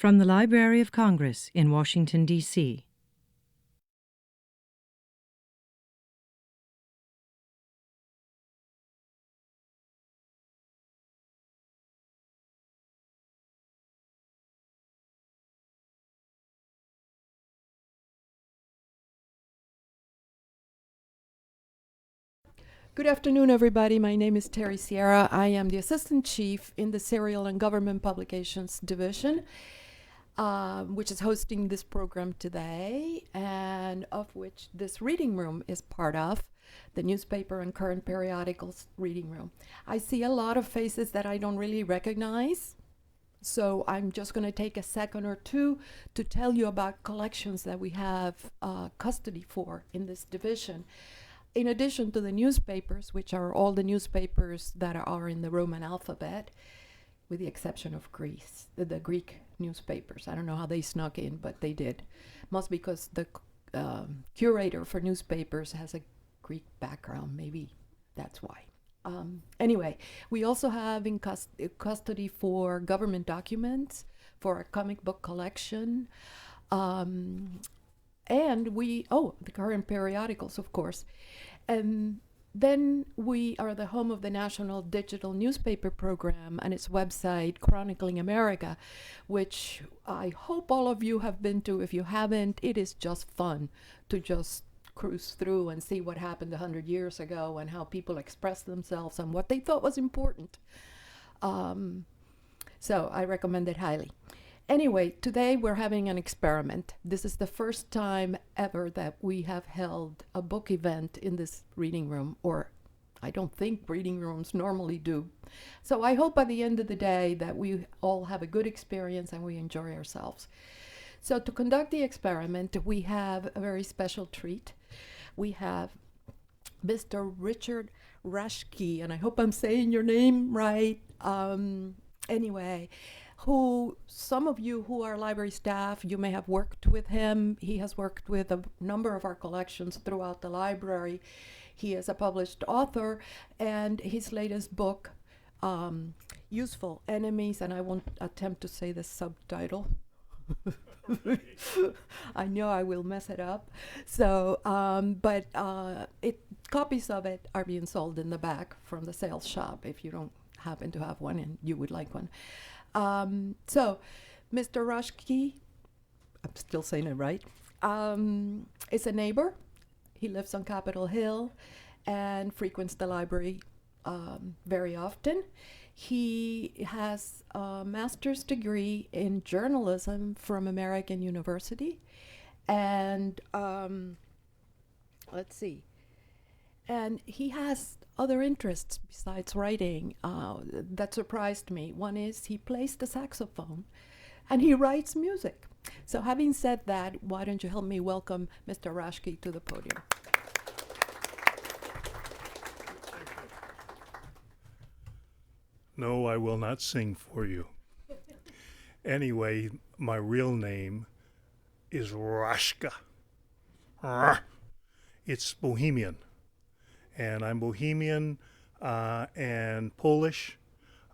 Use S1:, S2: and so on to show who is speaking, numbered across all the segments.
S1: From the Library of Congress in Washington, D.C.
S2: Good afternoon, everybody. My name is Terry Sierra. I am the Assistant Chief in the Serial and Government Publications Division, which is hosting this program today, and of which this reading room is part of, the newspaper and current periodicals reading room. I see a lot of faces that I don't really recognize, so I'm just going to take a second or two to tell you about collections that we have custody for in this division. In addition to the newspapers, which are all the newspapers that are in the Roman alphabet, with the exception of Greece, the Greek newspapers. I don't know how they snuck in, but they did. Must because the curator for newspapers has a Greek background. Maybe that's why. Anyway, we also have in custody for government documents, for a comic book collection, and the current periodicals, of course. And then we are the home of the National Digital Newspaper Program and its website, Chronicling America, which I hope all of you have been to. If you haven't, it is just fun to just cruise through and see what happened 100 years ago and how people expressed themselves and what they thought was important. So I recommend it highly. Anyway, today we're having an experiment. This is the first time ever that we have held a book event in this reading room, or I don't think reading rooms normally do. So I hope by the end of the day that we all have a good experience and we enjoy ourselves. So to conduct the experiment, we have a very special treat. We have Mr. Richard Rashke, and I hope I'm saying your name right. Anyway, who some of you who are library staff, you may have worked with him. He has worked with a number of our collections throughout the library. He is a published author, and his latest book, Useful Enemies, and I won't attempt to say the subtitle. I know I will mess it up. So, copies of it are being sold in the back from the sales shop if you don't happen to have one and you would like one. So, Mr. Rashke, I'm still saying it right, is a neighbor. He lives on Capitol Hill and frequents the library very often. He has a master's degree in journalism from American University. And let's see. And he has other interests besides writing that surprised me. One is he plays the saxophone and he writes music. So having said that, why don't you help me welcome Mr. Rashke to the podium?
S3: No, I will not sing for you. Anyway, my real name is Rashke. It's Bohemian. And I'm Bohemian and Polish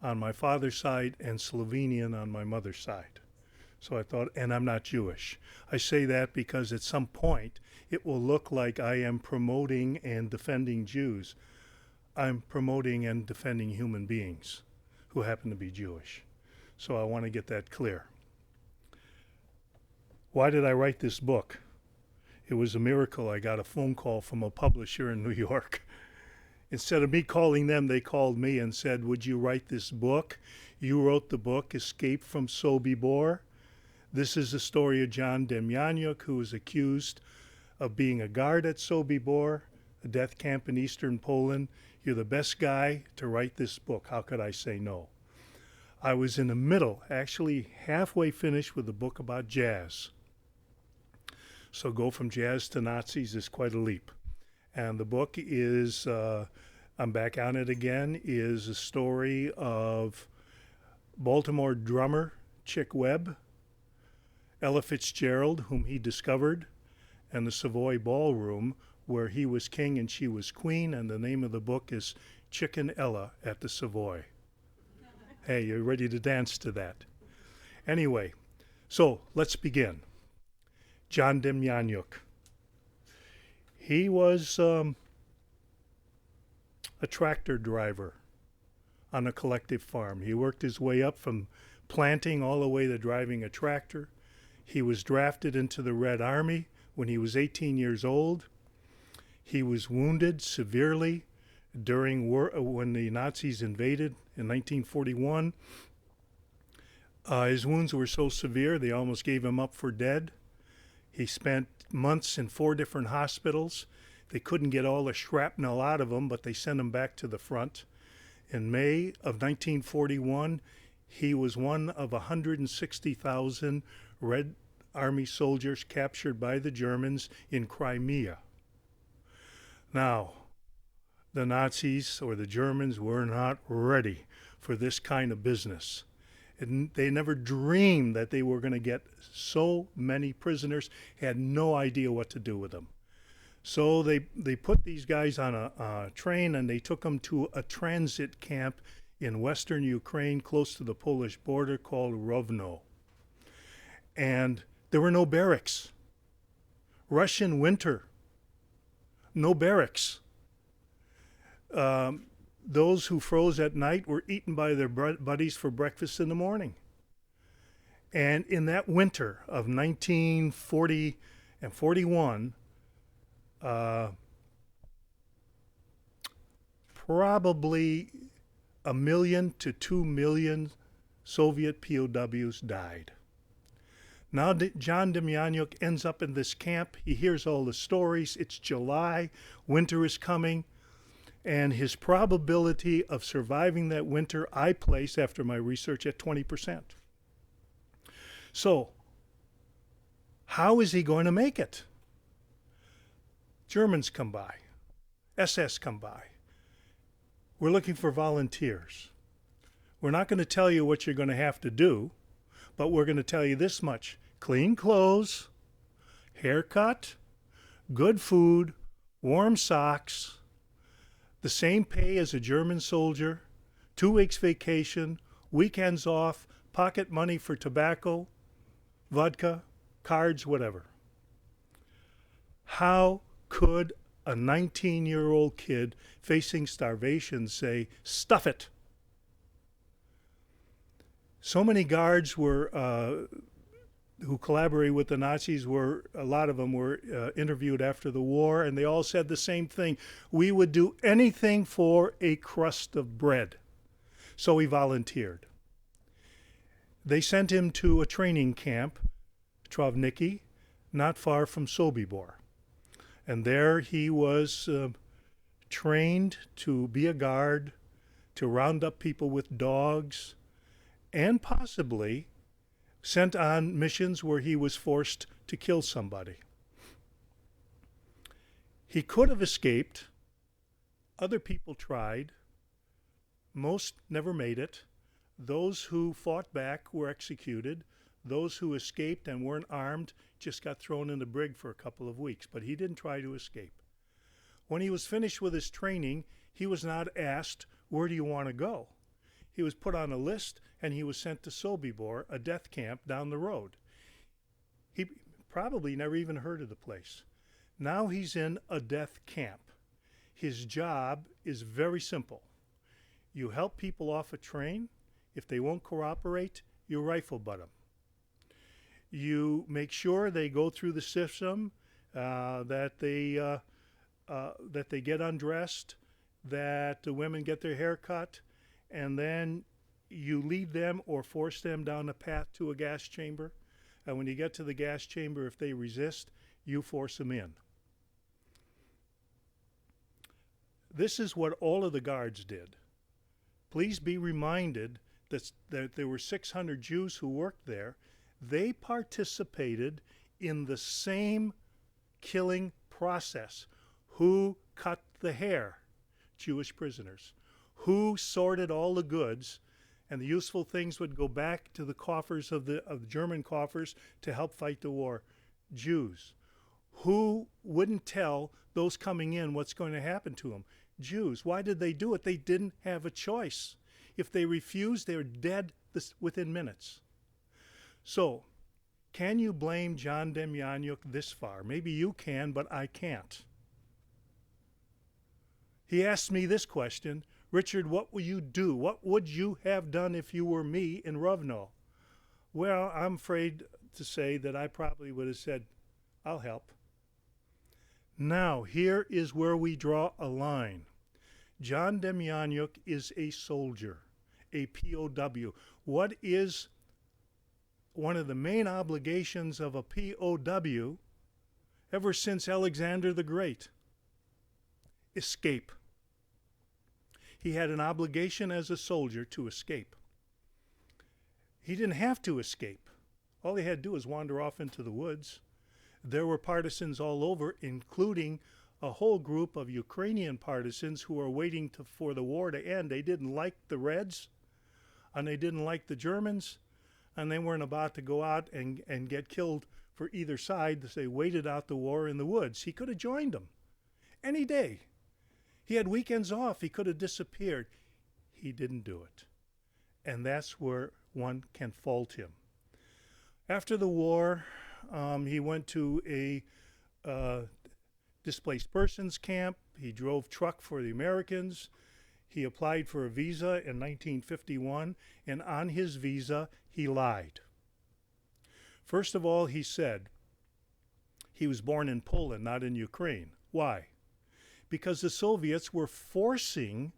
S3: on my father's side and Slovenian on my mother's side. So I thought, and I'm not Jewish. I say that because at some point it will look like I am promoting and defending Jews. I'm promoting and defending human beings who happen to be Jewish. So I want to get that clear. Why did I write this book? It was a miracle. I got a phone call from a publisher in New York. Instead of me calling them, they called me and said, would you write this book? You wrote the book, Escape from Sobibor. This is the story of John Demjanjuk, who was accused of being a guard at Sobibor, a death camp in eastern Poland. You're the best guy to write this book. How could I say no? I was in the middle, actually halfway finished with a book about jazz. So go from jazz to Nazis is quite a leap. And the book is, I'm back on it again, is a story of Baltimore drummer Chick Webb, Ella Fitzgerald, whom he discovered, and the Savoy Ballroom, where he was king and she was queen, and the name of the book is Chicken Ella at the Savoy. Hey, you're ready to dance to that. Anyway, So let's begin. John Demjanjuk. He was a tractor driver on a collective farm. He worked his way up from planting all the way to driving a tractor. He was drafted into the Red Army when he was 18 years old. He was wounded severely during when the Nazis invaded in 1941. His wounds were so severe they almost gave him up for dead. He spent months in 4 different hospitals. They couldn't get all the shrapnel out of him, but they sent him back to the front. In May of 1941, he was one of 160,000 Red Army soldiers captured by the Germans in Crimea. Now, the Nazis or the Germans were not ready for this kind of business. They never dreamed that they were going to get so many prisoners, had no idea what to do with them. So they put these guys on a train and they took them to a transit camp in western Ukraine close to the Polish border called Rovno. And there were no barracks. Russian winter, no barracks. Those who froze at night were eaten by their buddies for breakfast in the morning. And in that winter of 1940 and 41, probably 1 million to 2 million Soviet POWs died. Now John Demjanjuk ends up in this camp. He hears all the stories. It's July. Winter is coming. And his probability of surviving that winter, I place, after my research, at 20%. So, how is he going to make it? Germans come by. SS come by. We're looking for volunteers. We're not going to tell you what you're going to have to do, but we're going to tell you this much. Clean clothes, haircut, good food, warm socks, the same pay as a German soldier, 2 weeks vacation, weekends off, pocket money for tobacco, vodka, cards, whatever. How could a 19-year-old kid facing starvation say, stuff it? So many guards were who collaborated with the Nazis a lot of them were interviewed after the war, and they all said the same thing. We would do anything for a crust of bread. So he volunteered. They sent him to a training camp, Travniki, not far from Sobibor. And there he was trained to be a guard, to round up people with dogs, and possibly sent on missions where he was forced to kill somebody. He could have escaped. Other people tried. Most never made it. Those who fought back were executed. Those who escaped and weren't armed just got thrown in the brig for a couple of weeks, but he didn't try to escape. When he was finished with his training, he was not asked, where do you want to go? He was put on a list and he was sent to Sobibor, a death camp down the road. He probably never even heard of the place. Now he's in a death camp. His job is very simple. You help people off a train. If they won't cooperate, you rifle butt them. You make sure they go through the system, that they get undressed, that the women get their hair cut, and then you lead them or force them down a path to a gas chamber. And when you get to the gas chamber, if they resist, you force them in. This is what all of the guards did. Please be reminded that there were 600 Jews who worked there. They participated in the same killing process. Who cut the hair? Jewish prisoners. Who sorted all the goods, and the useful things would go back to the coffers of the German coffers to help fight the war? Jews. Who wouldn't tell those coming in what's going to happen to them? Jews. Why did they do it? They didn't have a choice. If they refused, they were dead within minutes. So Can you blame John Demjanjuk this far? Maybe you can, but I can't. He asked me this question, Richard, what will you do? What would you have done if you were me in Rovno? Well, I'm afraid to say that I probably would have said, I'll help. Now, here is where we draw a line. John Demjanjuk is a soldier, a POW. What is one of the main obligations of a POW ever since Alexander the Great? Escape. He had an obligation as a soldier to escape. He didn't have to escape. All he had to do was wander off into the woods. There were partisans all over, including a whole group of Ukrainian partisans who were waiting for the war to end. They didn't like the Reds, and they didn't like the Germans, and they weren't about to go out and get killed for either side. They waited out the war in the woods. He could have joined them any day. He had weekends off. He could have disappeared. He didn't do it. And that's where one can fault him. After the war, he went to a displaced persons camp. He drove truck for the Americans. He applied for a visa in 1951, and on his visa, he lied. First of all, he said he was born in Poland, not in Ukraine. Why? Because the Soviets were forcing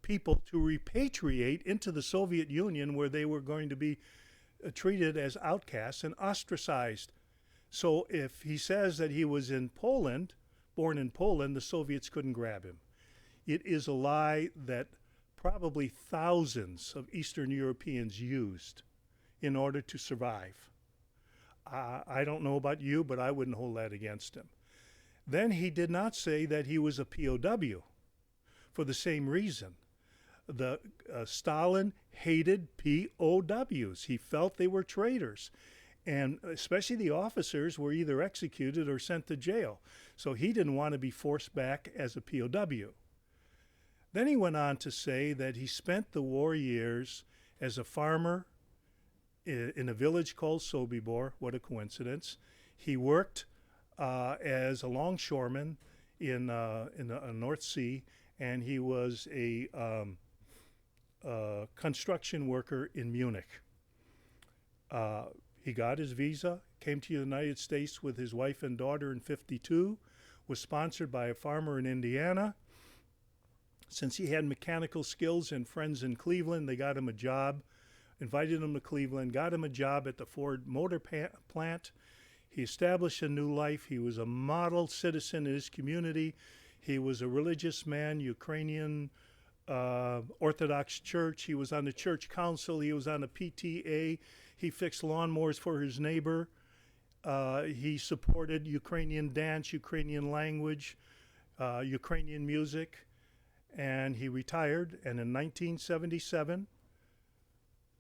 S3: people to repatriate into the Soviet Union, where they were going to be treated as outcasts and ostracized. So if he says that he was in Poland, born in Poland, the Soviets couldn't grab him. It is a lie that probably thousands of Eastern Europeans used in order to survive. I don't know about you, but I wouldn't hold that against him. Then he did not say that he was a POW for the same reason. Stalin hated POWs. He felt they were traitors. And especially the officers were either executed or sent to jail. So he didn't want to be forced back as a POW. Then he went on to say that he spent the war years as a farmer in a village called Sobibor. What a coincidence. He worked as a longshoreman in the North Sea, and he was a construction worker in Munich. He got his visa, came to the United States with his wife and daughter in 1952, was sponsored by a farmer in Indiana. Since he had mechanical skills and friends in Cleveland, they got him a job, invited him to Cleveland, got him a job at the Ford Motor plant. He established a new life. He was a model citizen in his community. He was a religious man, Ukrainian Orthodox Church. He was on the church council. He was on the PTA. He fixed lawnmowers for his neighbor. He supported Ukrainian dance, Ukrainian language, Ukrainian music. And he retired. And in 1977,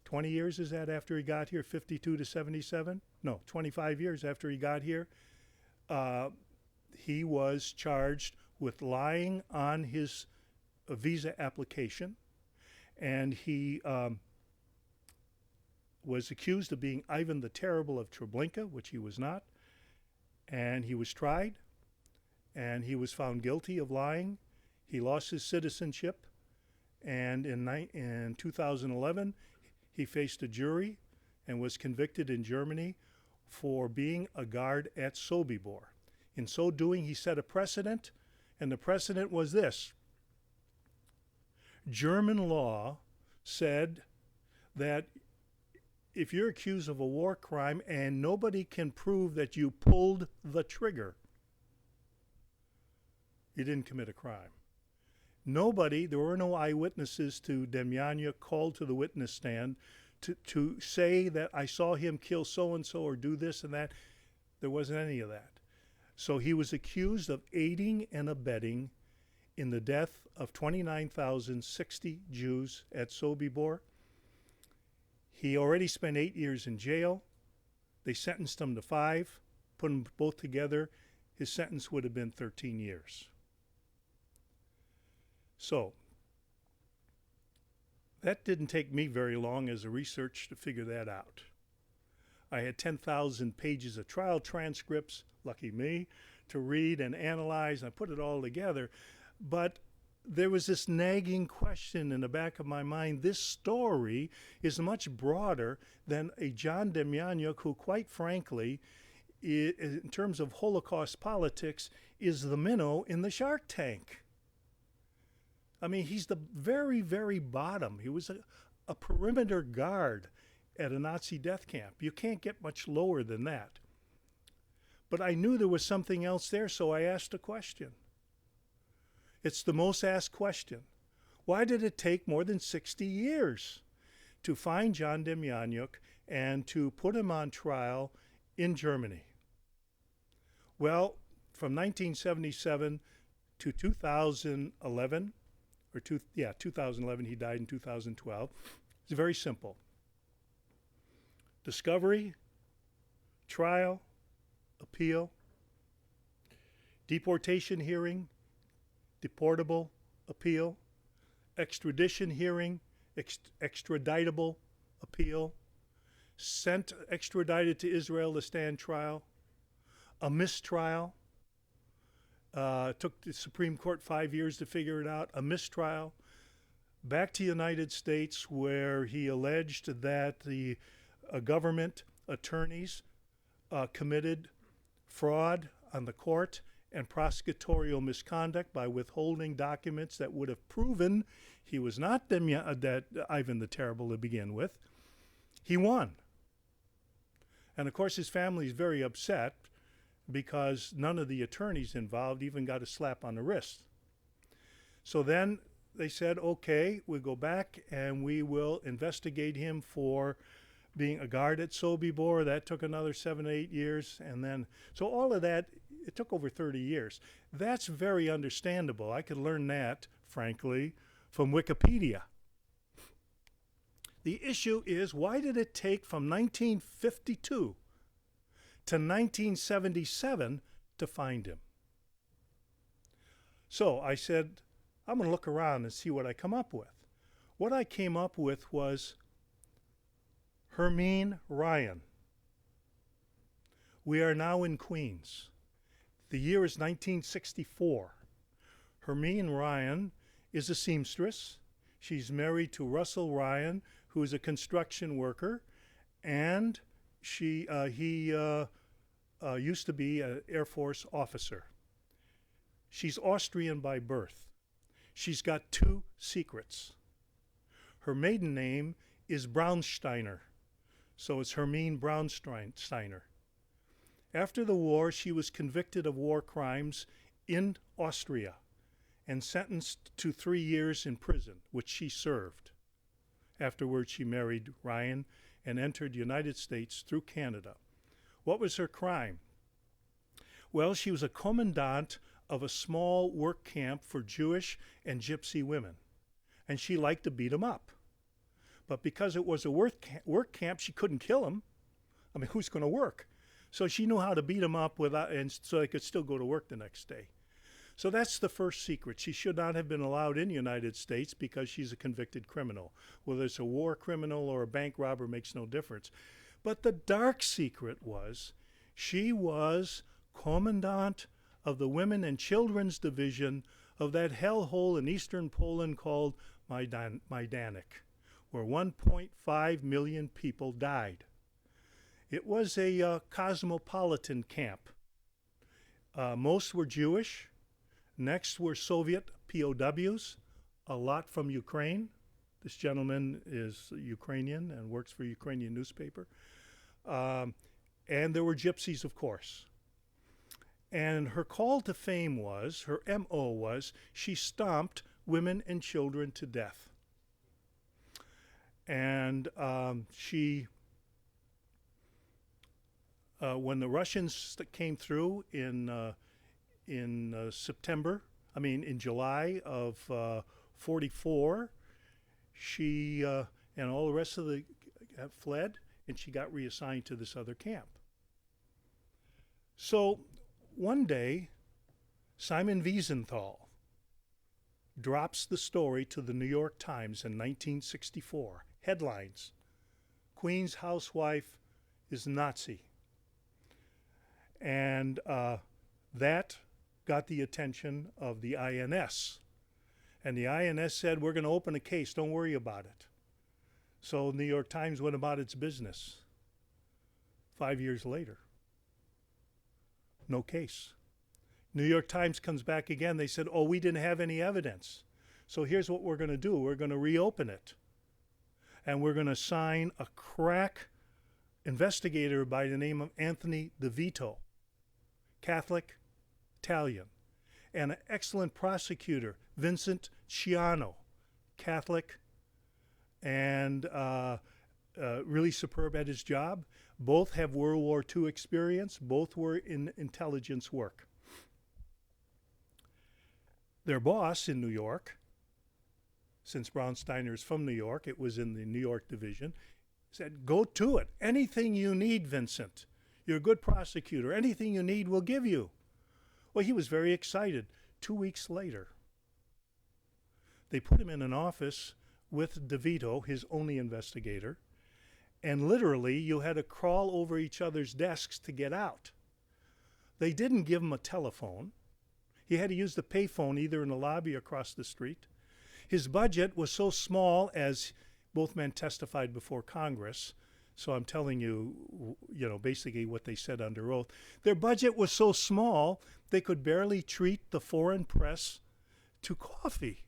S3: 20 years is that after he got here, 52 to 77? No, 25 years after he got here, he was charged with lying on his visa application, and he was accused of being Ivan the Terrible of Treblinka, which he was not, and he was tried, and he was found guilty of lying. He lost his citizenship, and in 2011, he faced a jury and was convicted in Germany for being a guard at Sobibor. In so doing, he set a precedent, and the precedent was this. German law said that if you're accused of a war crime and nobody can prove that you pulled the trigger, you didn't commit a crime. There were no eyewitnesses to Demjanjuk called to the witness stand to say that I saw him kill so-and-so or do this and that. There wasn't any of that. So he was accused of aiding and abetting in the death of 29,060 Jews at Sobibor. He already spent 8 years in jail. They sentenced him to 5, put them both together. His sentence would have been 13 years. So that didn't take me very long as a research to figure that out. I had 10,000 pages of trial transcripts, lucky me, to read and analyze. I put it all together. But there was this nagging question in the back of my mind. This story is much broader than a John Demjanjuk who, quite frankly, in terms of Holocaust politics, is the minnow in the shark tank. I mean, he's the very, very bottom. He was a perimeter guard at a Nazi death camp. You can't get much lower than that. But I knew there was something else there, so I asked a question. It's the most asked question. Why did it take more than 60 years to find John Demjanjuk and to put him on trial in Germany? Well, from 1977 to 2011, 2011, he died in 2012. It's very simple. Discovery, trial, appeal, deportation hearing, deportable, appeal, extradition hearing, extraditable, appeal, sent extradited to Israel to stand trial, a mistrial, took the Supreme Court 5 years to figure it out, a mistrial, back to the United States where he alleged that the government attorneys committed fraud on the court and prosecutorial misconduct by withholding documents that would have proven he was not that Ivan the Terrible to begin with. He won. And of course his family is very upset because none of the attorneys involved even got a slap on the wrist. So then they said, okay, we'll go back and we will investigate him for being a guard at Sobibor. That took another 7 to 8 years. And then, so all of that, it took over 30 years. That's very understandable. I could learn that, frankly, from Wikipedia. The issue is, why did it take from 1952 to 1977 to find him? So I said, I'm going to look around and see what I come up with. What I came up with was Hermine Ryan. We are now in Queens. The year is 1964. Hermine Ryan is a seamstress. She's married to Russell Ryan, who is a construction worker, and he used to be an Air Force officer. She's Austrian by birth. She's got 2 secrets. Her maiden name is Braunsteiner, so it's Hermine Braunsteiner. After the war, she was convicted of war crimes in Austria and sentenced to 3 years in prison, which she served. Afterwards, she married Ryan and entered the United States through Canada. What was her crime? Well, she was a commandant of a small work camp for Jewish and Gypsy women, and she liked to beat them up. But because it was a work camp, she couldn't kill them. I mean, who's going to work? So she knew how to beat them up and so they could still go to work the next day. So that's the first secret. She should not have been allowed in the United States because she's a convicted criminal. Whether it's a war criminal or a bank robber makes no difference. But the dark secret was she was commandant of the Women and Children's Division of that hellhole in eastern Poland called Majdanek, where 1.5 million people died. It was a cosmopolitan camp. Most were Jewish. Next were Soviet POWs, a lot from Ukraine. This gentleman is Ukrainian and works for a Ukrainian newspaper. And there were gypsies, of course. And her call to fame was, her MO was, she stomped women and children to death. And when the Russians came through in July of 44, she and all the rest of the fled, and she got reassigned to this other camp. So one day, Simon Wiesenthal drops the story to the New York Times in 1964. Headlines: Queen's housewife is Nazi. And that got the attention of the INS. And the INS said, we're going to open a case, don't worry about it. So New York Times went about its business. 5 years later, no case. New York Times comes back again. They said, oh, we didn't have any evidence. So here's what we're going to do. We're going to reopen it. And we're going to assign a crack investigator by the name of Anthony DeVito, Catholic, Italian, and an excellent prosecutor, Vincent Ciano, Catholic, and really superb at his job. Both have World War II experience. Both were in intelligence work. Their boss in New York, since Braunsteiner is from New York, it was in the New York division, said, go to it. Anything you need, Vincent. You're a good prosecutor. Anything you need, we'll give you. Well, he was very excited. 2 weeks later, they put him in an office with DeVito, his only investigator, and literally you had to crawl over each other's desks to get out. They didn't give him a telephone. He had to use the payphone either in the lobby or across the street. His budget was so small, as both men testified before Congress, so I'm telling you, basically what they said under oath. Their budget was so small, they could barely treat the foreign press to coffee.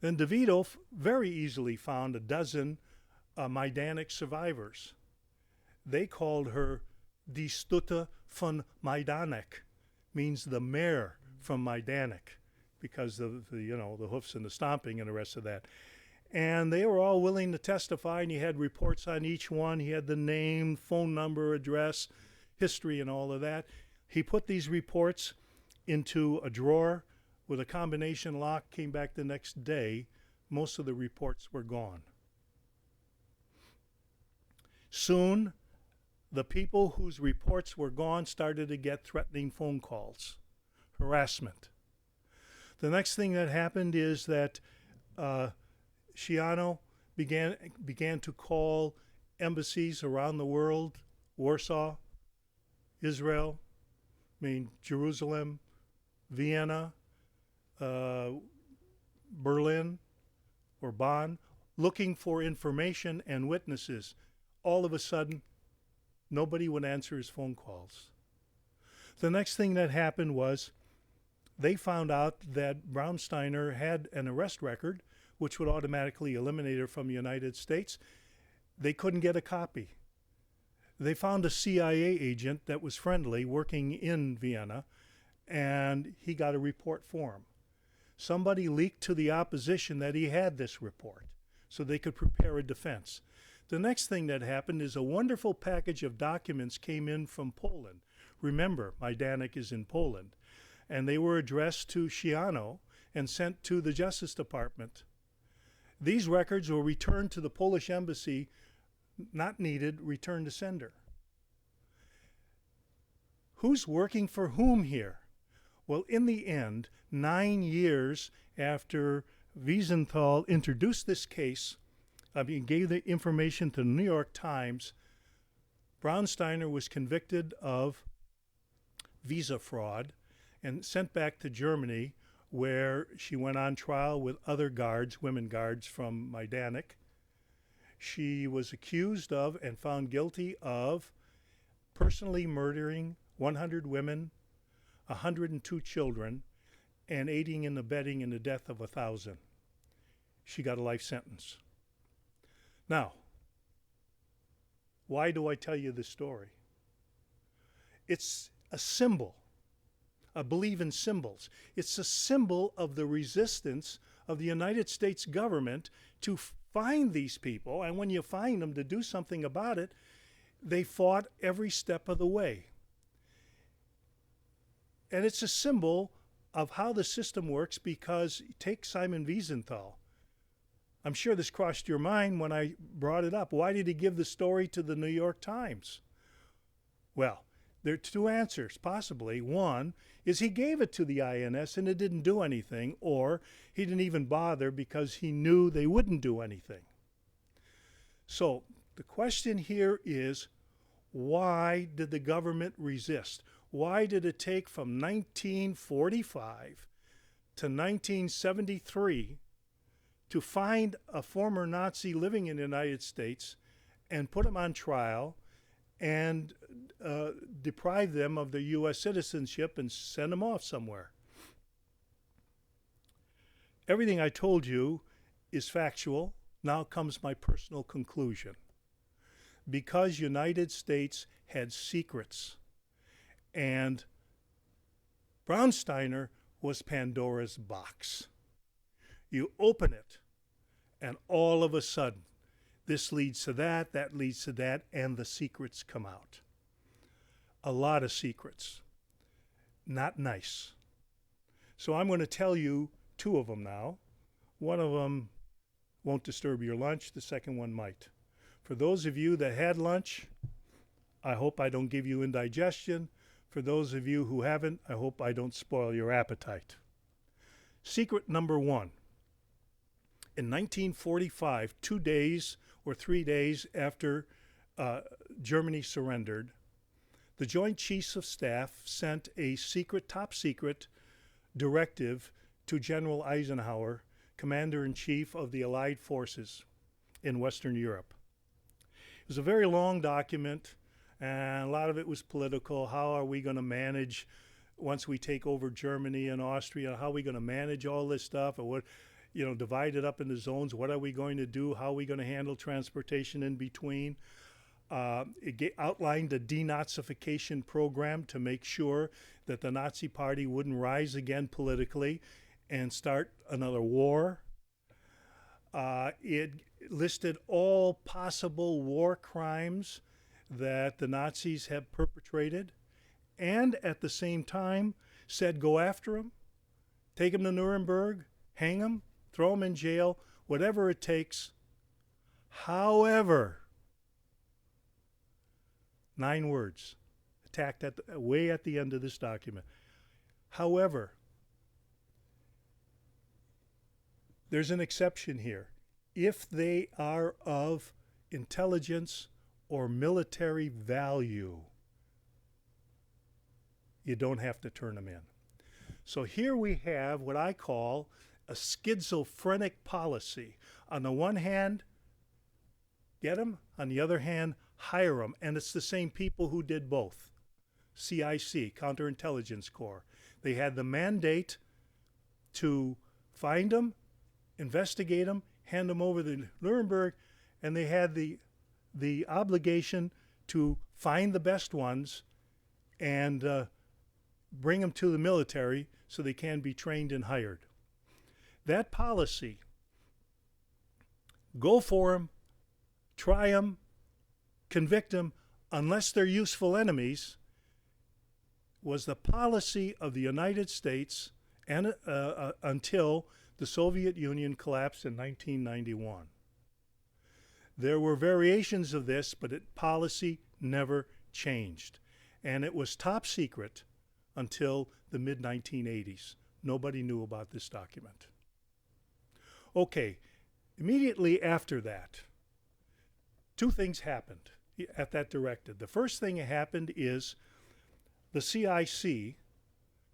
S3: Then DeVito very easily found a dozen Maidanic survivors. They called her Die Stute von Majdanek, means the mare from Majdanek, because of the hoofs and the stomping and the rest of that. And they were all willing to testify, and he had reports on each one. He had the name, phone number, address, history, and all of that. He put these reports into a drawer with a combination lock, came back the next day. Most of the reports were gone. Soon, the people whose reports were gone started to get threatening phone calls, harassment. The next thing that happened is that Ciano began to call embassies around the world, Warsaw, Israel, Jerusalem, Vienna, Berlin, or Bonn, looking for information and witnesses. All of a sudden, nobody would answer his phone calls. The next thing that happened was they found out that Braunsteiner had an arrest record, which would automatically eliminate her from the United States. They couldn't get a copy. They found a CIA agent that was friendly working in Vienna, and he got a report for him. Somebody leaked to the opposition that he had this report so they could prepare a defense. The next thing that happened is a wonderful package of documents came in from Poland. Remember, Majdanek is in Poland. And they were addressed to Ciano and sent to the Justice Department. These records were returned to the Polish embassy, not needed, returned to sender. Who's working for whom here? Well, in the end, 9 years after Wiesenthal introduced this case, gave the information to the New York Times, Braunsteiner was convicted of visa fraud and sent back to Germany, where she went on trial with other guards, women guards from Majdanek. She was accused of and found guilty of personally murdering 100 women, 102 children, and aiding and abetting in the death of 1,000. She got a life sentence. Now, why do I tell you this story? It's a symbol. I believe in symbols. It's a symbol of the resistance of the United States government to find these people, and when you find them, to do something about it. They fought every step of the way. And it's a symbol of how the system works, because take Simon Wiesenthal. I'm sure this crossed your mind when I brought it up. Why did he give the story to the New York Times? Well, there are two answers, possibly. One is he gave it to the INS and it didn't do anything, or he didn't even bother because he knew they wouldn't do anything. So The question here is, why did the government resist? Why did it take from 1945 to 1973 to find a former Nazi living in the United States and put him on trial and deprive them of their U.S. citizenship and send them off somewhere? Everything I told you is factual. Now comes my personal conclusion. Because United States had secrets, and Braunsteiner was Pandora's box. You open it, and all of a sudden, this leads to that, that leads to that, and the secrets come out. A lot of secrets. Not nice. So I'm going to tell you two of them now. One of them won't disturb your lunch. The second one might. For those of you that had lunch, I hope I don't give you indigestion. For those of you who haven't, I hope I don't spoil your appetite. Secret number one. In 1945, 2 days or 3 days after Germany surrendered, the Joint Chiefs of Staff sent a secret, top secret directive to General Eisenhower, Commander-in-Chief of the Allied Forces in Western Europe. It was a very long document, and a lot of it was political. How are we going to manage once we take over Germany and Austria? How are we going to manage all this stuff? Or what, divide it up into zones. What are we going to do? How are we going to handle transportation in between? It outlined a denazification program to make sure that the Nazi Party wouldn't rise again politically and start another war. It listed all possible war crimes that the Nazis have perpetrated, and at the same time said go after them, take them to Nuremberg, hang them, throw them in jail, whatever it takes. However, 9 words, attacked way at the end of this document. However, there's an exception here. If they are of intelligence or military value, you don't have to turn them in. So here we have what I call a schizophrenic policy. On the one hand, get them. On the other hand, hire them. And it's the same people who did both. CIC, Counterintelligence Corps. They had the mandate to find them, investigate them, hand them over to Nuremberg, and they had the obligation to find the best ones and bring them to the military so they can be trained and hired. That policy, go for them, try them, convict them, unless they're useful enemies, was the policy of the United States and until the Soviet Union collapsed in 1991. There were variations of this, but policy never changed. And it was top secret until the mid-1980s. Nobody knew about this document. Okay, immediately after that, 2 things happened at that directive. The first thing that happened is the CIC,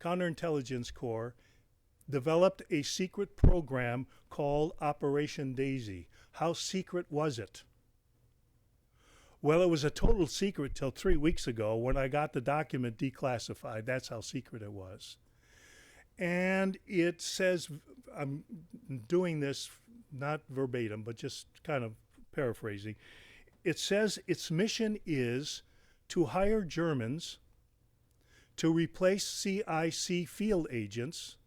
S3: Counterintelligence Corps, developed a secret program called Operation Daisy. How secret was it? Well, it was a total secret till 3 weeks ago when I got the document declassified. That's how secret it was. And it says, I'm doing this not verbatim, but just kind of paraphrasing. It says its mission is to hire Germans to replace CIC field agents,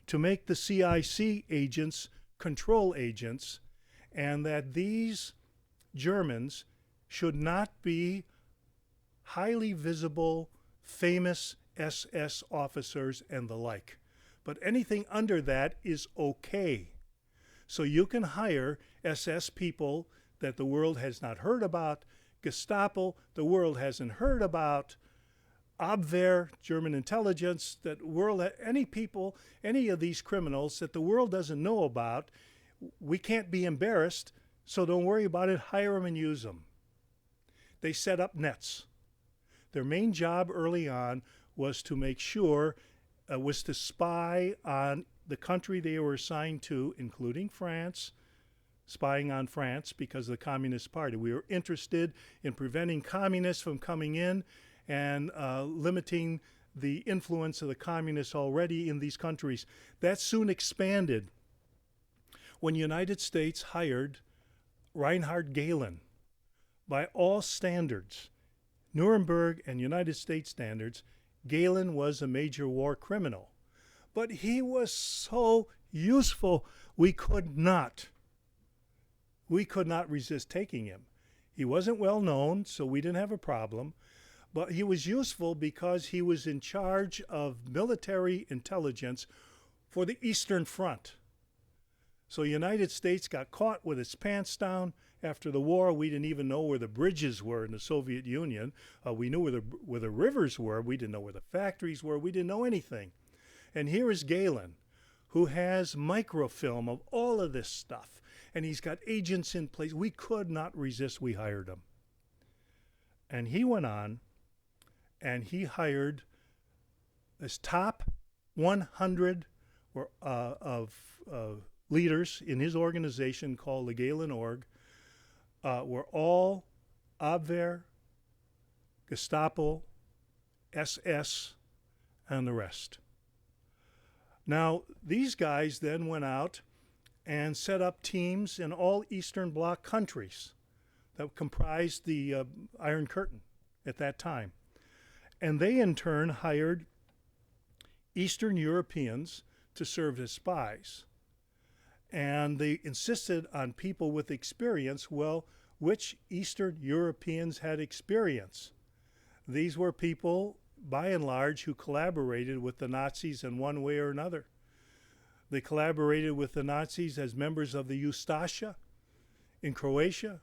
S3: to make the CIC agents control agents, and that these Germans should not be highly visible, famous SS officers and the like. But anything under that is okay. So you can hire SS people that the world has not heard about, Gestapo the world hasn't heard about, Abwehr, German intelligence, that world, any people, any of these criminals that the world doesn't know about, we can't be embarrassed, so don't worry about it, hire them and use them. They set up nets. Their main job early on was to make sure, was to spy on the country they were assigned to, including France, spying on France because of the Communist Party. We were interested in preventing communists from coming in and limiting the influence of the communists already in these countries. That soon expanded when the United States hired Reinhard Gehlen. By all standards, Nuremberg and United States standards, Gehlen was a major war criminal. But he was so useful, we could not resist taking him. He wasn't well known, so we didn't have a problem. But he was useful because he was in charge of military intelligence for the Eastern Front. So the United States got caught with its pants down. After the war, we didn't even know where the bridges were in the Soviet Union. We knew where the rivers were. We didn't know where the factories were. We didn't know anything. And here is Gehlen, who has microfilm of all of this stuff. And he's got agents in place. We could not resist. We hired him. And he went on and he hired his top 100 of leaders in his organization called the Gehlen Org, were all Abwehr, Gestapo, SS, and the rest. Now, these guys then went out and set up teams in all Eastern Bloc countries that comprised the Iron Curtain at that time. And they, in turn, hired Eastern Europeans to serve as spies. And they insisted on people with experience. Well, which Eastern Europeans had experience? These were people, by and large, who collaborated with the Nazis in one way or another. They collaborated with the Nazis as members of the Ustasha in Croatia,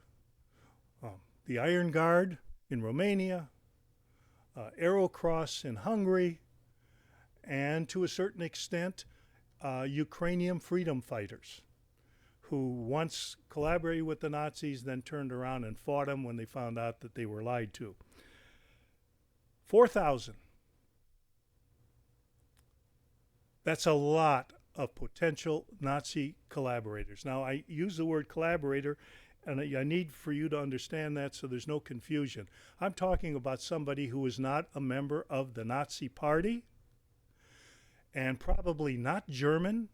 S3: the Iron Guard in Romania, Arrow Cross in Hungary, and to a certain extent, Ukrainian freedom fighters who once collaborated with the Nazis, then turned around and fought them when they found out that they were lied to. 4,000. That's a lot of potential Nazi collaborators. Now, I use the word collaborator, and I need for you to understand that so there's no confusion. I'm talking about somebody who is not a member of the Nazi Party and probably not German,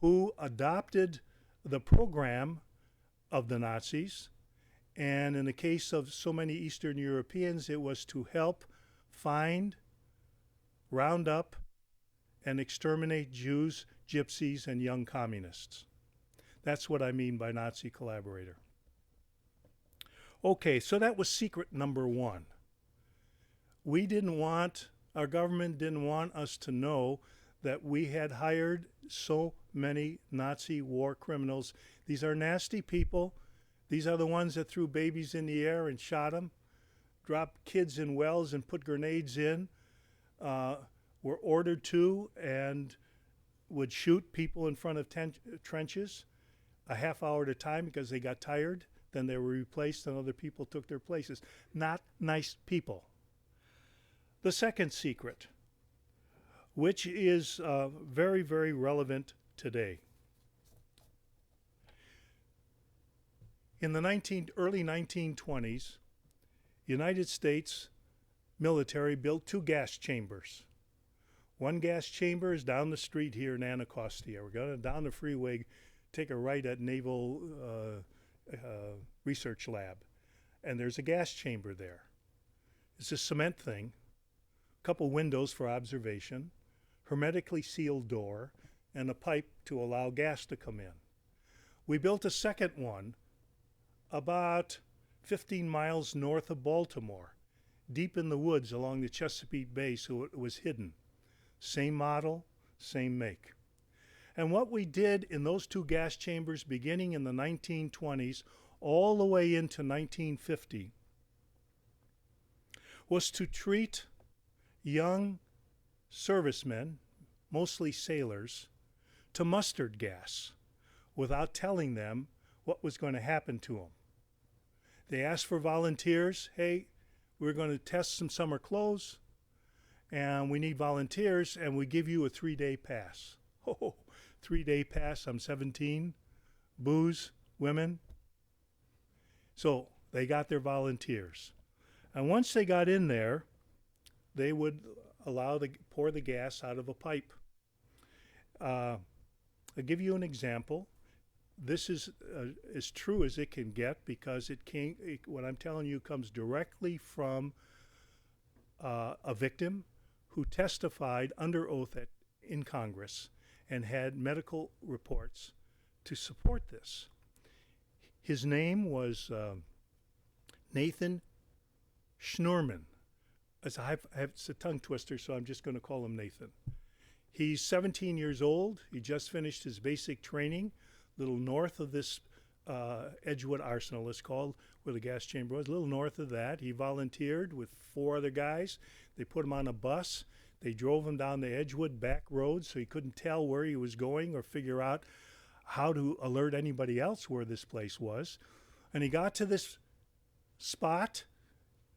S3: who adopted the program of the Nazis. And in the case of so many Eastern Europeans, it was to help find, round up, and exterminate Jews, gypsies, and young communists. That's what I mean by Nazi collaborator. Okay, so that was secret number one. Our government didn't want us to know that we had hired so many Nazi war criminals. These are nasty people. These are the ones that threw babies in the air and shot them, dropped kids in wells and put grenades in, were ordered to and would shoot people in front of trenches a half hour at a time because they got tired. Then they were replaced and other people took their places. Not nice people. The second secret, which is very, very relevant today. In the early 1920s, United States military built 2 gas chambers. One gas chamber is down the street here in Anacostia. We're going down the freeway, take a right at Naval Research Lab, and there's a gas chamber there. It's a cement thing, a couple windows for observation, hermetically sealed door, and a pipe to allow gas to come in. We built a second one about 15 miles north of Baltimore, deep in the woods along the Chesapeake Bay, so it was hidden. Same model, same make. And what we did in those 2 gas chambers beginning in the 1920s all the way into 1950 was to treat young servicemen, mostly sailors, to mustard gas without telling them what was going to happen to them. They asked for volunteers. Hey, we're going to test some summer clothes, and we need volunteers, and we give you a 3-day pass. Oh, 3-day pass. I'm 17. Booze, women. So they got their volunteers. And once they got in there, they would pour the gas out of a pipe. I'll give you an example. This is as true as it can get because what I'm telling you comes directly from a victim who testified under oath in Congress and had medical reports to support this. His name was Nathan Schnurman. It's a tongue twister, so I'm just going to call him Nathan. He's 17 years old. He just finished his basic training, a little north of this Edgewood Arsenal, it's called, where the gas chamber was. A little north of that. He volunteered with 4 other guys. They put him on a bus. They drove him down the Edgewood back road so he couldn't tell where he was going or figure out how to alert anybody else where this place was. And he got to this spot,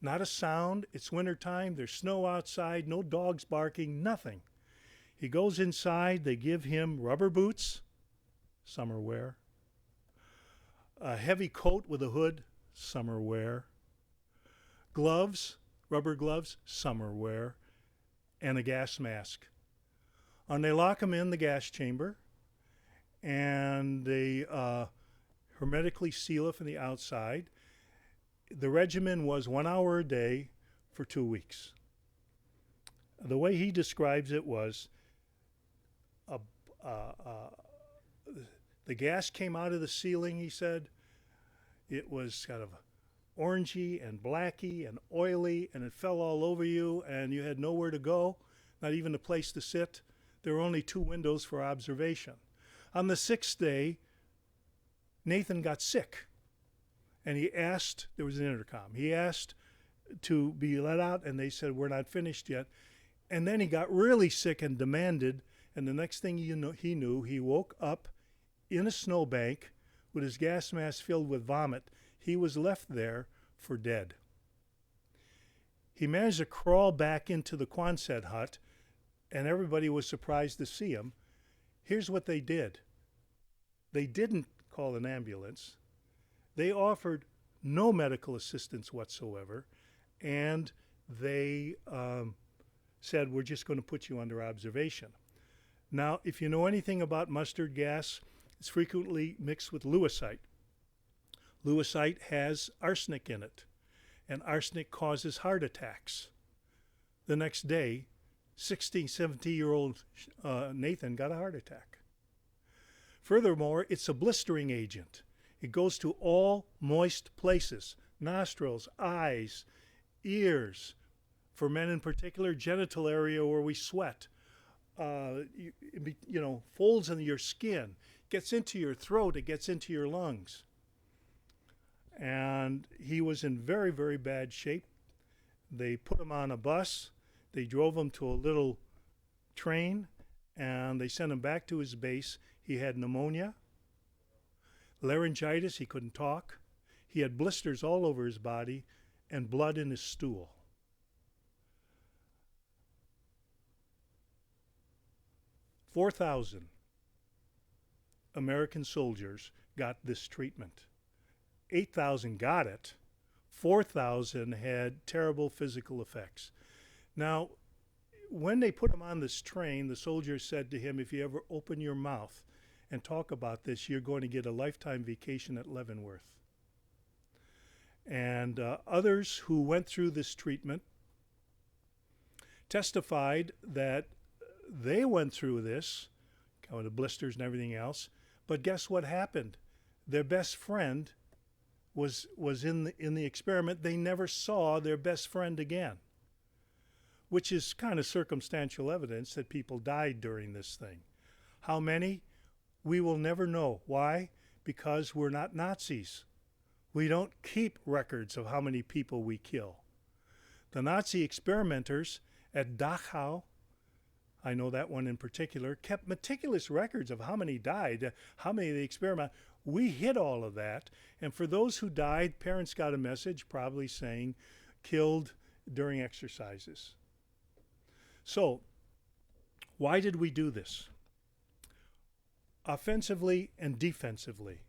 S3: not a sound. It's wintertime. There's snow outside, no dogs barking, nothing. He goes inside. They give him rubber boots, summer wear, a heavy coat with a hood, summer wear, gloves, rubber gloves, summer wear, and a gas mask. And they lock him in the gas chamber, and they hermetically seal it from the outside. The regimen was 1 hour a day for 2 weeks. The way he describes it was the gas came out of the ceiling, he said. It was kind of orangey and blacky and oily, and it fell all over you, and you had nowhere to go, not even a place to sit. There were only 2 windows for observation. On the 6th day, Nathan got sick, and he asked, there was an intercom, he asked to be let out, and they said, we're not finished yet. And then he got really sick and demanded, and the next thing he knew, he woke up in a snowbank with his gas mask filled with vomit. He was left there for dead. He managed to crawl back into the Quonset hut, and everybody was surprised to see him. Here's what they did. They didn't call an ambulance. They offered no medical assistance whatsoever, and they said, we're just going to put you under observation. Now, if you know anything about mustard gas, it's frequently mixed with lewisite. Lewisite has arsenic in it, and arsenic causes heart attacks. The next day, 60, 70-year-old Nathan got a heart attack. Furthermore, it's a blistering agent. It goes to all moist places, nostrils, eyes, ears, for men in particular, genital area where we sweat, folds in your skin, gets into your throat, it gets into your lungs. And he was in very, very bad shape. They put him on a bus. They drove him to a little train, and they sent him back to his base. He had pneumonia, laryngitis, he couldn't talk. He had blisters all over his body and blood in his stool. 4,000 American soldiers got this treatment. 8,000 got it. 4,000 had terrible physical effects. Now, when they put him on this train, the soldiers said to him, if you ever open your mouth and talk about this, you're going to get a lifetime vacation at Leavenworth. And others who went through this treatment testified that they went through this, with the blisters and everything else, but guess what happened? Their best friend was in the experiment. They never saw their best friend again, which is kind of circumstantial evidence that people died during this thing. How many? We will never know. Why? Because we're not Nazis. We don't keep records of how many people we kill. The Nazi experimenters at Dachau, I know that one in particular, kept meticulous records of how many died, how many they experiment. We hid all of that, and for those who died, parents got a message probably saying killed during exercises. So, why did we do this? Offensively and defensively.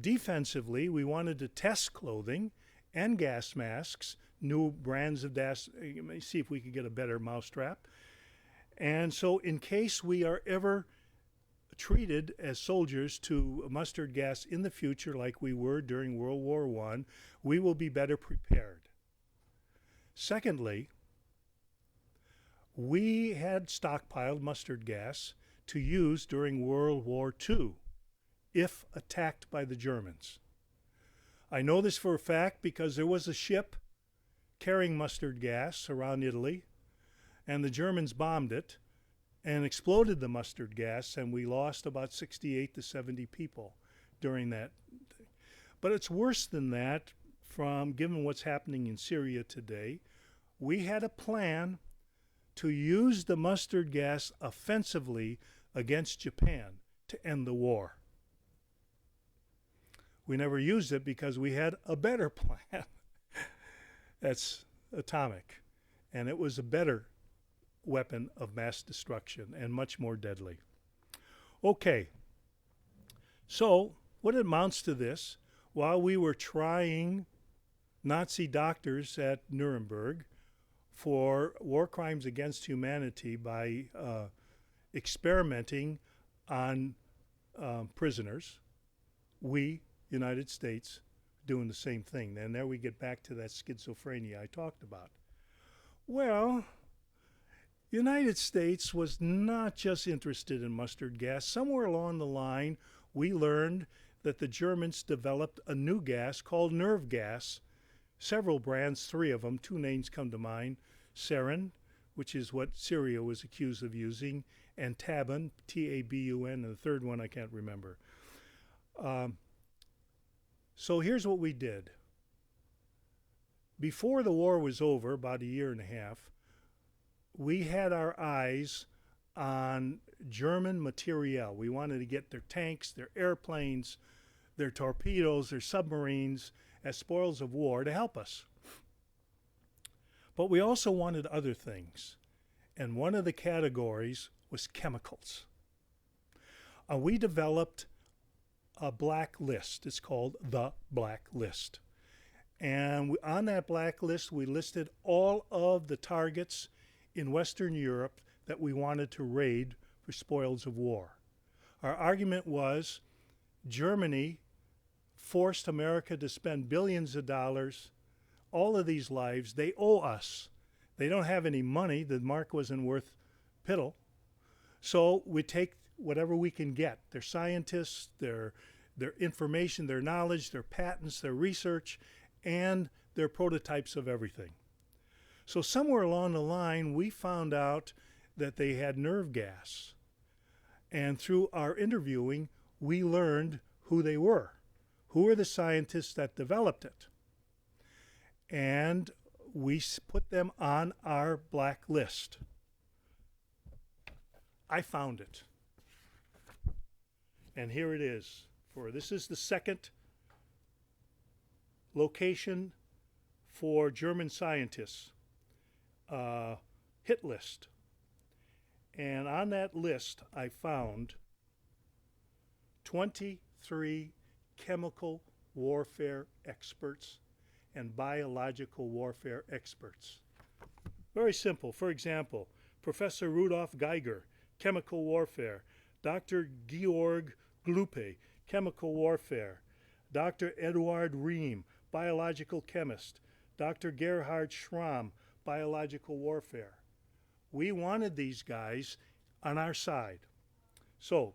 S3: Defensively, we wanted to test clothing and gas masks, new brands of gas. Let me see if we could get a better mousetrap. And so in case we are ever treated as soldiers to mustard gas in the future like we were during World War I, we will be better prepared. Secondly, we had stockpiled mustard gas to use during World War II if attacked by the Germans. I know this for a fact because there was a ship carrying mustard gas around Italy, and the Germans bombed it and exploded the mustard gas, and we lost about 68 to 70 people during that thing. But it's worse than that, from given what's happening in Syria today. We had a plan to use the mustard gas offensively against Japan to end the war. We never used it because we had a better plan. That's atomic. And it was a better weapon of mass destruction and much more deadly. Okay, so what amounts to this? While we were trying Nazi doctors at Nuremberg for war crimes against humanity by experimenting on prisoners, we, United States, doing the same thing. And there we get back to that schizophrenia I talked about. Well, United States was not just interested in mustard gas. Somewhere along the line, we learned that the Germans developed a new gas called nerve gas. Several brands, 3 of them, 2 names come to mind. Sarin, which is what Syria was accused of using, and Tabun, T-A-B-U-N, and the third one I can't remember. So here's what we did. Before the war was over, about a year and a half, we had our eyes on German mistrial. We wanted to get their tanks, their airplanes, their torpedoes, their submarines as spoils of war to help us. But we also wanted other things. And one of the categories was chemicals. We developed a blacklist. It's called the Blacklist. And on that blacklist, we listed all of the targets in Western Europe that we wanted to raid for spoils of war. Our argument was Germany forced America to spend billions of dollars, all of these lives. They owe us. They don't have any money. The mark wasn't worth piddle. So we take whatever we can get, their scientists, their information, their knowledge, their patents, their research, and their prototypes of everything. So somewhere along the line, we found out that they had nerve gas. And through our interviewing, we learned who they were. Who were the scientists that developed it? And we put them on our blacklist. I found it. And here it is. This is the second location for German scientists. Hit list. And on that list, I found 23 chemical warfare experts and biological warfare experts. Very simple. For example, Professor Rudolf Geiger, chemical warfare. Dr. Georg Glupe, chemical warfare. Dr. Eduard Riem, biological chemist. Dr. Gerhard Schramm, biological warfare. We wanted these guys on our side. So,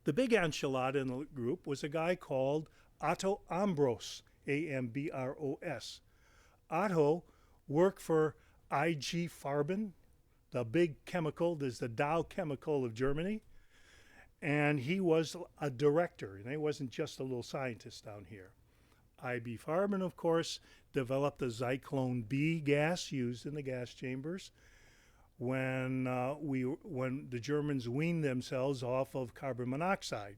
S3: the big enchilada in the group was a guy called Otto Ambros, A-M-B-R-O-S. Otto worked for IG Farben, the big chemical, there's the Dow Chemical of Germany, and he was a director, and he wasn't just a little scientist down here. IB Farben, of course, developed the Zyklon B gas used in the gas chambers when the Germans weaned themselves off of carbon monoxide.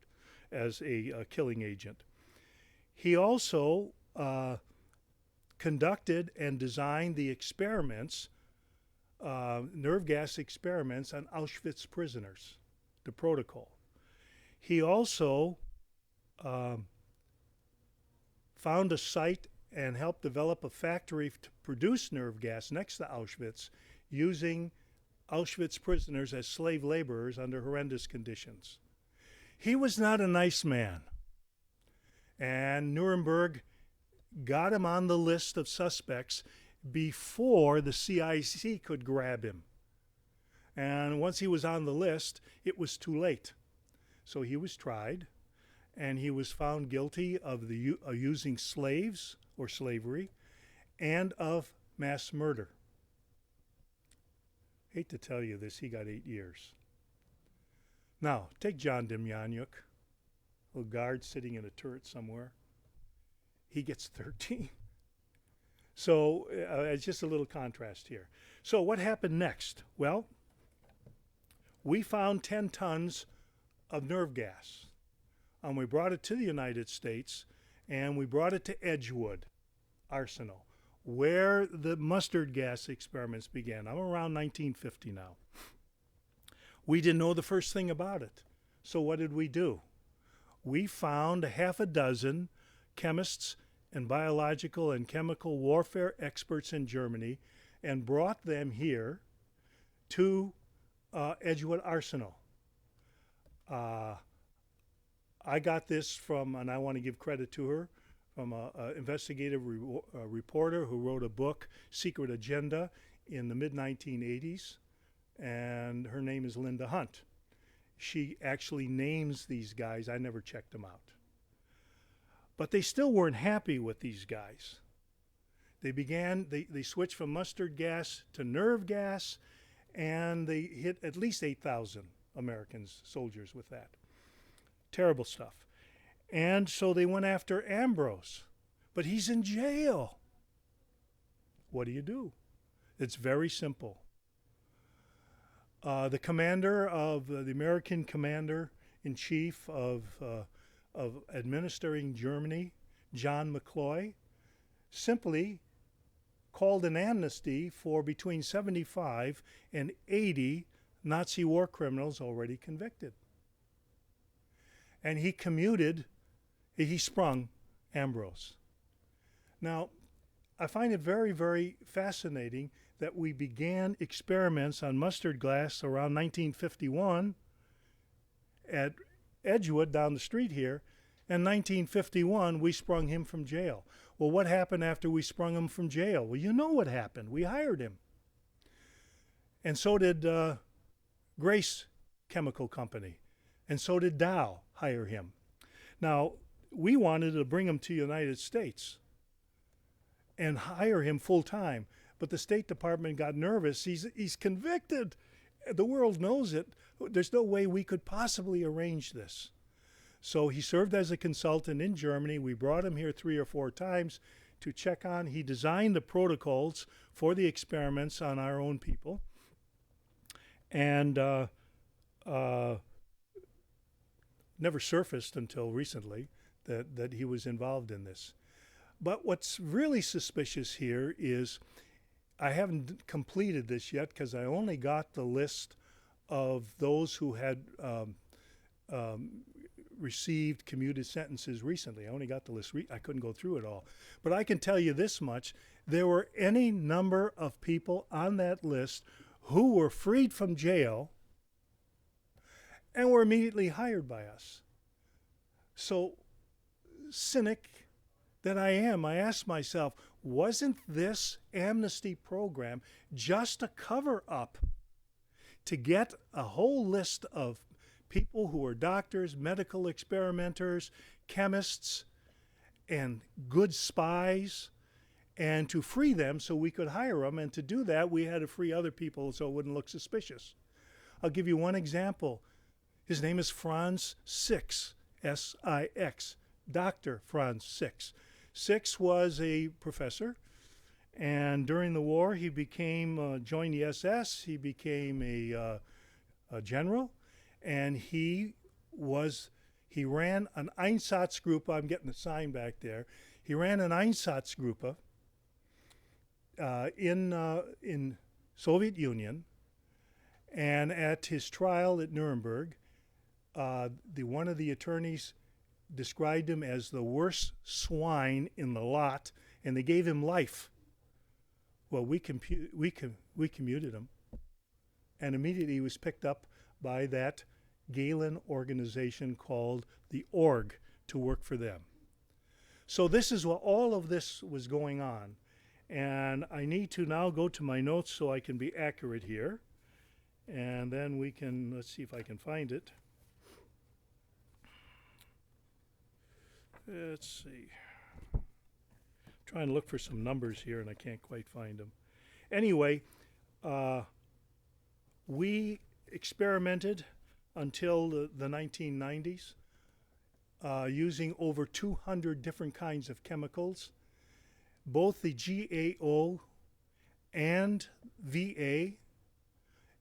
S3: as a killing agent. He also conducted and designed the experiments, nerve gas experiments on Auschwitz prisoners, the protocol. He also found a site and helped develop a factory to produce nerve gas next to Auschwitz, using Auschwitz prisoners as slave laborers under horrendous conditions. He was not a nice man, and Nuremberg got him on the list of suspects before the CIC could grab him. And once he was on the list, it was too late. So he was tried, and he was found guilty of using slaves or slavery and of mass murder. Hate to tell you this, he got 8 years. Now, take John Demjanjuk, a guard sitting in a turret somewhere. He gets 13. So it's just a little contrast here. So what happened next? Well, we found 10 tons of nerve gas, and we brought it to the United States, and we brought it to Edgewood Arsenal, where the mustard gas experiments began. I'm around 1950 now. We didn't know the first thing about it. So what did we do? We found a half a dozen chemists and biological and chemical warfare experts in Germany and brought them here to Edgewood Arsenal. I got this from, and I want to give credit to her, from an investigative reporter who wrote a book, Secret Agenda, in the mid-1980s, and her name is Linda Hunt. She actually names these guys. I never checked them out. But they still weren't happy with these guys. They switched from mustard gas to nerve gas, and they hit at least 8,000 Americans, soldiers, with that. Terrible stuff. And so they went after Ambrose, but he's in jail. What do? It's very simple. The commander of the American commander-in-chief of administering Germany, John McCloy, simply called an amnesty for between 75 and 80 Nazi war criminals already convicted. And he sprung Ambrose. Now, I find it very, very fascinating that we began experiments on mustard gas around 1951 at Edgewood down the street here. In 1951, we sprung him from jail. Well, what happened after we sprung him from jail? Well, you know what happened. We hired him. And so did Grace Chemical Company. And so did Dow hire him. Now, we wanted to bring him to the United States and hire him full time. But the State Department got nervous. He's convicted. The world knows it. There's no way we could possibly arrange this. So he served as a consultant in Germany. We brought him here 3 or 4 times to check on. He designed the protocols for the experiments on our own people. And never surfaced until recently that he was involved in this. But what's really suspicious here is, I haven't completed this yet because I only got the list of those who had received commuted sentences recently. I only got the list. I couldn't go through it all. But I can tell you this much. There were any number of people on that list who were freed from jail and were immediately hired by us. So, cynic that I am, I asked myself, wasn't this amnesty program just a cover-up to get a whole list of people who are doctors, medical experimenters, chemists, and good spies, and to free them so we could hire them? And to do that, we had to free other people so it wouldn't look suspicious. I'll give you one example. His name is Franz Six, S-I-X, Dr. Franz Six. Six was a professor, and during the war he joined the SS, he became a general, and he He ran an Einsatzgruppe. I'm getting the sign back there. He ran an Einsatzgruppe in Soviet Union, and at his trial at Nuremberg, one of the attorneys described him as the worst swine in the lot, and they gave him life. Well, we commuted him, and immediately he was picked up by that Galen organization called the Org to work for them. So this is what all of this was going on. And I need to now go to my notes so I can be accurate here. And then we can, let's see if I can find it. Let's see. I'm trying to look for some numbers here and I can't quite find them. Anyway, we experimented until the 1990s using over 200 different kinds of chemicals. Both the GAO and VA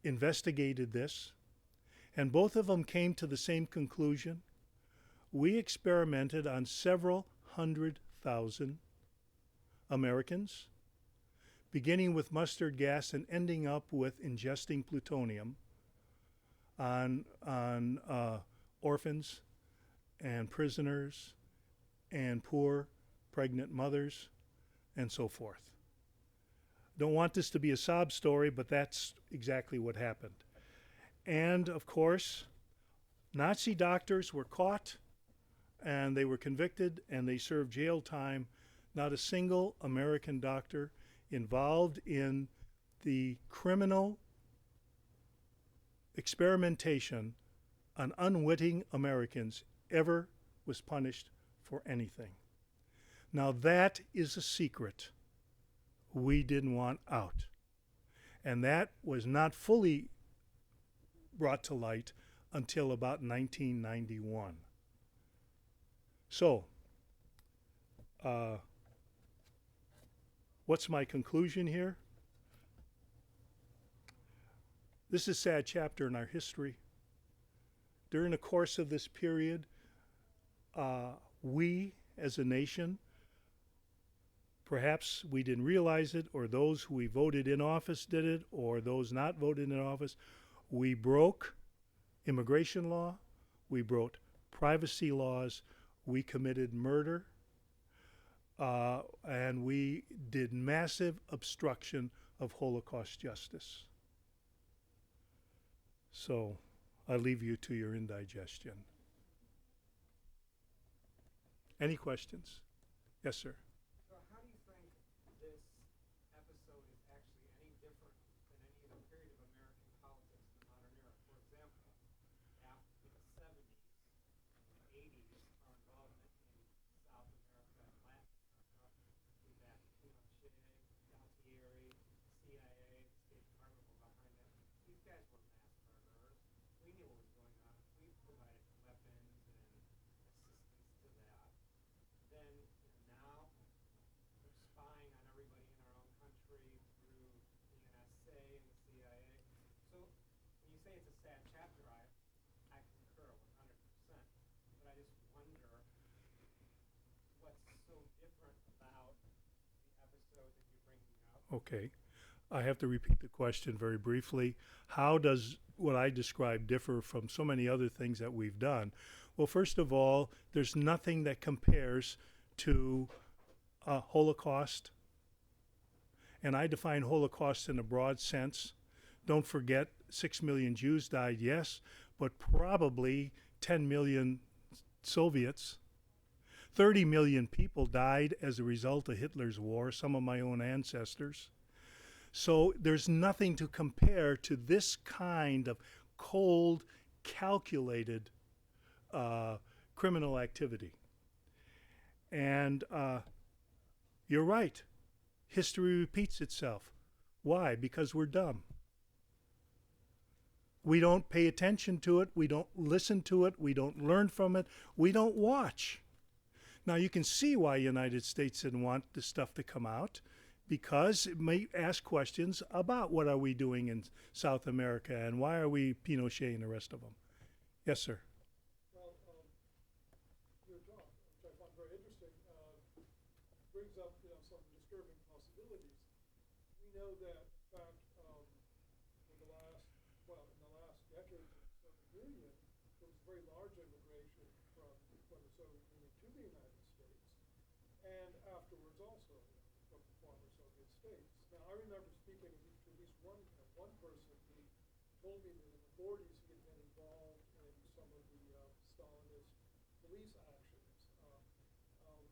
S3: investigated this, and both of them came to the same conclusion. We experimented on several 100,000 Americans, beginning with mustard gas and ending up with ingesting plutonium on orphans and prisoners and poor pregnant mothers and so forth. Don't want this to be a sob story, but that's exactly what happened. And of course, Nazi doctors were caught and they were convicted and they served jail time. Not a single American doctor involved in the criminal experimentation on unwitting Americans ever was punished for anything. Now that is a secret we didn't want out. And that was not fully brought to light until about 1991. So, what's my conclusion here? This is a sad chapter in our history. During the course of this period, we as a nation, perhaps we didn't realize it, or those who we voted in office did it, or those not voted in office, we broke immigration law, we broke privacy laws, we committed murder, and we did massive obstruction of Holocaust justice. So I leave you to your indigestion. Any questions? Yes, sir.
S4: So how do you think this episode is actually any different than any other period of American politics in the modern era? For example, after the 70s, the 80s, our involvement in South America and Latin America, we had Pinochet, Galtieri, CIA, the State Department were behind that. These guys were mass murderers. We knew what was going on. We provided weapons and assistance to that. Then now they're spying on everybody in our own country through the NSA and the CIA. So when you say it's a sad chapter, I concur 100%. But I just wonder what's so different about the episode that you're bringing up.
S3: Okay. I have to repeat the question very briefly. How does what I described differ from so many other things that we've done? Well, first of all, there's nothing that compares to Holocaust. And I define Holocaust in a broad sense. Don't forget, 6 million Jews died, yes, but probably 10 million Soviets. 30 million people died as a result of Hitler's war, some of my own ancestors. So there's nothing to compare to this kind of cold, calculated criminal activity. And you're right. History repeats itself. Why? Because we're dumb. We don't pay attention to it. We don't listen to it. We don't learn from it. We don't watch. Now, you can see why the United States didn't want this stuff to come out, because it may ask questions about what are we doing in South America and why are we Pinochet and the rest of them. Yes, sir.
S4: Well,
S5: facilities. We know that, in fact, in the last decade of the Soviet Union, there was very large immigration from the Soviet Union to the United States, and afterwards also from the former Soviet states. Now, I remember speaking to at least one person who told me that in the 40s he had been involved in some of the Stalinist police actions.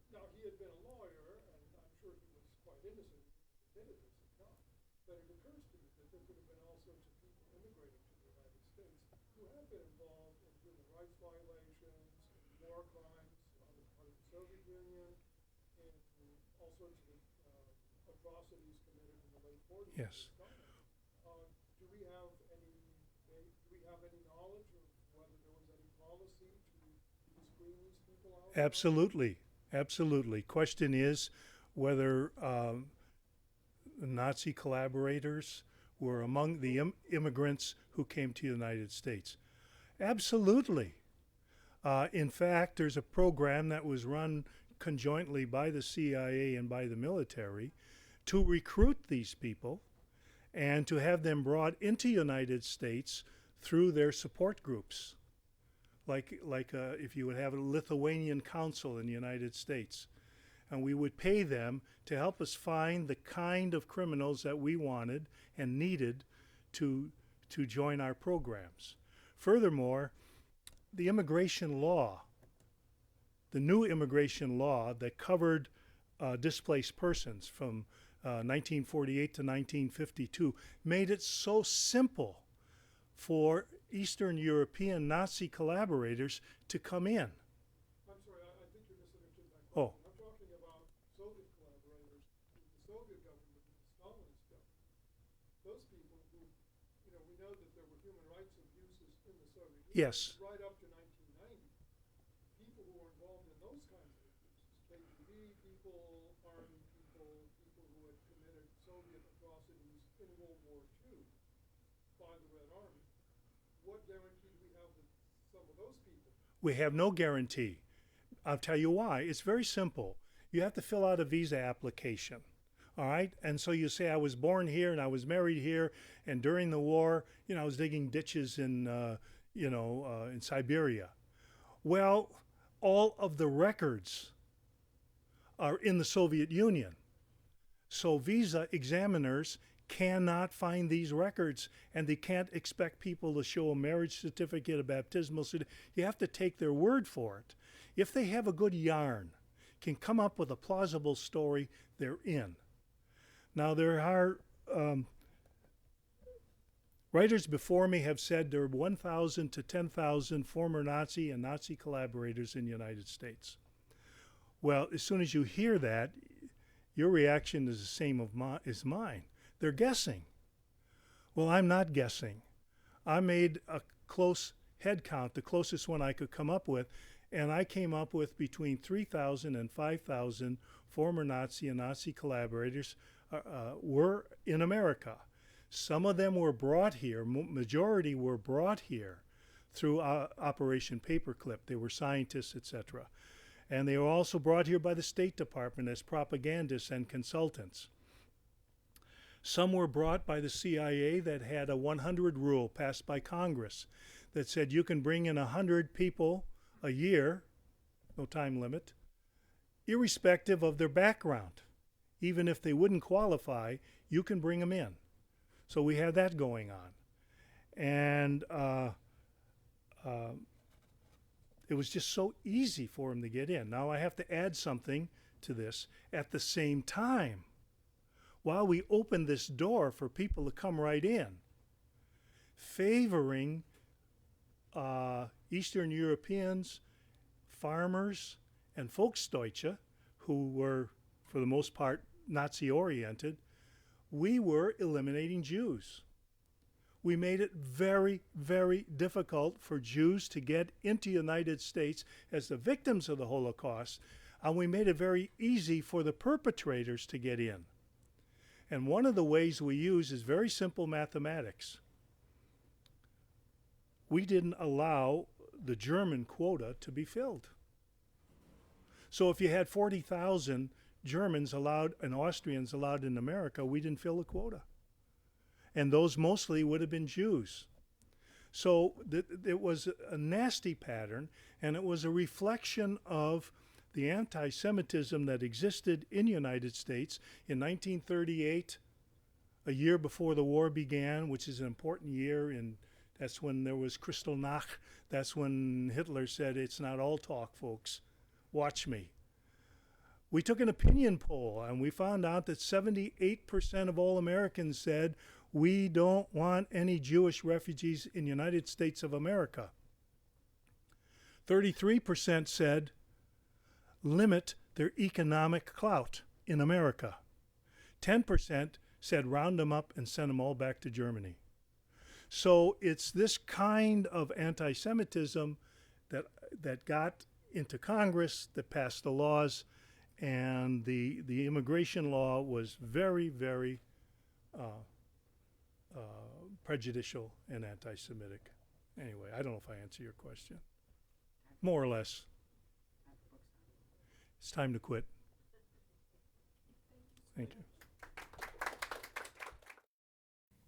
S5: Now, he had been a lawyer, and I'm sure he was quite innocent. He admitted this at time. But it occurs to me that there could have been all sorts of people immigrating to the United States who have been involved in human rights violations, in war crimes on the part of the Soviet Union, in all sorts of atrocities committed in the late 40s.
S3: Yes.
S5: Do we have any knowledge of whether there was any policy to screen these people out?
S3: Absolutely. Absolutely. Question is whether Nazi collaborators were among the immigrants who came to the United States. Absolutely. In fact, there's a program that was run conjointly by the CIA and by the military to recruit these people and to have them brought into the United States through their support groups. Like if you would have a Lithuanian consul in the United States, and we would pay them to help us find the kind of criminals that we wanted and needed to join our programs. Furthermore, the immigration law, the new immigration law that covered displaced persons from 1948 to 1952, made it so simple for Eastern European Nazi collaborators to come in.
S5: I'm sorry, I think you misunderstood my
S3: Oh.
S5: question. I'm talking about Soviet collaborators with the Soviet government, with the Stalinist government. Those people who, we know that there were human rights abuses in the Soviet Union.
S3: Yes.
S5: Right up to 1990. People who were involved in those kinds of abuses, KGB people, army people, people who had committed Soviet atrocities in World War II by the Red Army. What guarantee do we have that some of those people?
S3: We have no guarantee. I'll tell you why. It's very simple. You have to fill out a visa application, all right? And so you say, I was born here and I was married here, and during the war, I was digging ditches in Siberia. Well, all of the records are in the Soviet Union. So visa examiners cannot find these records, and they can't expect people to show a marriage certificate, a baptismal certificate. You have to take their word for it. If they have a good yarn, can come up with a plausible story, they're in. Now, there are writers before me have said there are 1,000 to 10,000 former Nazi and Nazi collaborators in the United States. Well, as soon as you hear that, your reaction is the same as mine. They're guessing. Well, I'm not guessing. I made a close head count, the closest one I could come up with, and I came up with between 3,000 and 5,000 former Nazi and Nazi collaborators were in America. Some of them were brought here, majority were brought here through Operation Paperclip. They were scientists, etc. And they were also brought here by the State Department as propagandists and consultants. Some were brought by the CIA that had a 100 rule passed by Congress that said you can bring in 100 people a year, no time limit, irrespective of their background. Even if they wouldn't qualify, you can bring them in. So we had that going on. And it was just so easy for them to get in. Now I have to add something to this. At the same time, while we opened this door for people to come right in, favoring Eastern Europeans, farmers, and Volksdeutsche, who were, for the most part, Nazi-oriented, we were eliminating Jews. We made it very, very difficult for Jews to get into the United States as the victims of the Holocaust, and we made it very easy for the perpetrators to get in. And one of the ways we use is very simple mathematics. We didn't allow the German quota to be filled. So if you had 40,000 Germans allowed and Austrians allowed in America, we didn't fill the quota. And those mostly would have been Jews. So it was a nasty pattern, and it was a reflection of the anti-Semitism that existed in the United States in 1938, a year before the war began, which is an important year, and that's when there was Kristallnacht. That's when Hitler said, "It's not all talk, folks. Watch me." We took an opinion poll, and we found out that 78% of all Americans said, "We don't want any Jewish refugees in the United States of America." 33% said, "Limit their economic clout in America." 10% said, "Round them up and send them all back to Germany." So it's this kind of anti-Semitism that got into Congress, that passed the laws, and the immigration law was very, very prejudicial and anti-Semitic. Anyway, I don't know if I answer your question. More or less. It's time to quit. Thank you.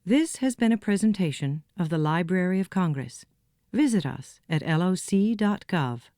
S1: This has been a presentation of the Library of Congress. Visit us at loc.gov.